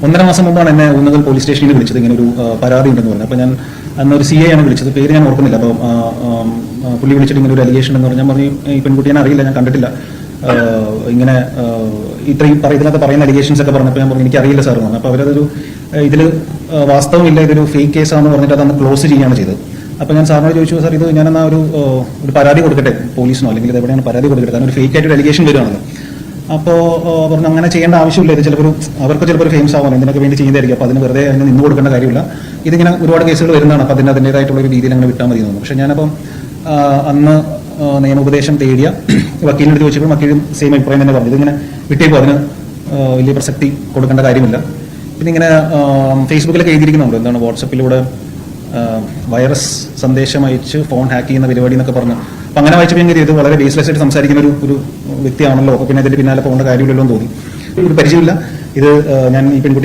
1.5 മാസം മുമ്പാണ് എന്നെ ഊന്നുകൽ പോലീസ് സ്റ്റേഷനിൽ വിളിച്ചത്, ഇങ്ങനെ ഒരു പരാതി ഉണ്ടെന്ന് പറഞ്ഞു. അപ്പോൾ ഞാൻ അന്നൊരു CA ആണ് വിളിച്ചത്, പേര് ഞാൻ ഓർക്കുന്നില്ല. അപ്പോൾ പുള്ളി വിളിച്ചിട്ട് ഇങ്ങനെ ഒരു അലിഗേഷൻ എന്ന് പറഞ്ഞാൽ ഞാൻ പറഞ്ഞു ഈ പെൺകുട്ടി ഞാൻ അറിയില്ല, ഞാൻ കണ്ടിട്ടില്ല, ഇങ്ങനെ ഇത്രയും ഇതിനകത്ത് പറയുന്ന അലിഗേഷൻസ് ഒക്കെ പറഞ്ഞപ്പോൾ ഞാൻ പറഞ്ഞു എനിക്ക് അറിയില്ല സാർ എന്ന് പറഞ്ഞു. അപ്പോൾ അവരതൊരു ഇതിൽ വാസ്തവമില്ല, ഇതൊരു ഫേക്ക് കേസാണെന്ന് പറഞ്ഞിട്ട് അതന്ന് ക്ലോസ് ചെയ്യുകയാണ് ചെയ്തത്. അപ്പോൾ ഞാൻ സാറിനോട് ചോദിച്ചു, സാർ ഇത് ഞാനെന്നാ ഒരു പരാതി കൊടുക്കട്ടെ പോലീസിനോ, അല്ലെങ്കിൽ ഇത് എവിടെയാണ് പരാതി കൊടുക്കട്ടെ, കാരണം ഒരു ഫേക്ക് ആയിട്ട് ഒരു അലിഗേഷൻ വരുവാണല്ലോ. അപ്പോൾ പറഞ്ഞു അങ്ങനെ ചെയ്യേണ്ട ആവശ്യമില്ല, ഇത് ചിലപ്പോൾ അവർക്ക് ചിലപ്പോൾ ഫേമസ് ആവാൻ ഇതിനൊക്കെ വേണ്ടി ചെയ്യുന്നതായിരിക്കും, അപ്പോൾ അതിന് വെറുതെ അതിന് നിന്ന് കൊടുക്കേണ്ട കാര്യമില്ല, ഇതിങ്ങനെ ഒരുപാട് കേസുകൾ വരുന്നതാണ്, അപ്പോൾ അതിൻ്റെതായിട്ടുള്ള ഒരു രീതിയിൽ അങ്ങനെ വിട്ടാൽ മതി എന്ന്. പക്ഷേ ഞാനപ്പം അന്ന് നിയമോപദേശം തേടിയ വക്കീലിനോട് ചോദിച്ചപ്പോൾ വക്കീലും സെയിം അഭിപ്രായം തന്നെ പറഞ്ഞു, ഇതിങ്ങനെ വിട്ടേക്കും, അതിന് വലിയ പ്രസക്തി കൊടുക്കേണ്ട കാര്യമില്ല. പിന്നെ ഇങ്ങനെ ഫേസ്ബുക്കിലൊക്കെ എഴുതിയിരിക്കുന്നുണ്ട്, എന്താണ് വാട്സപ്പിലൂടെ വൈറസ് സന്ദേശം അയച്ച് ഫോൺ ഹാക്ക് ചെയ്യുന്ന പരിപാടി എന്നൊക്കെ പറഞ്ഞു. അപ്പം അങ്ങനെ വായിച്ചപ്പോൾ ഞാൻ ഇത് വളരെ ബേസ്ലെസ് ആയിട്ട് സംസാരിക്കുന്ന ഒരു വ്യക്തിയാണല്ലോ, അപ്പോൾ പിന്നെ അതിൻ്റെ പിന്നാലെ പോകേണ്ട കാര്യമില്ലല്ലോ എന്ന് തോന്നി. ഒരു പരിചയമില്ല, ഇത് ഞാൻ ഈ പെൺകുട്ടി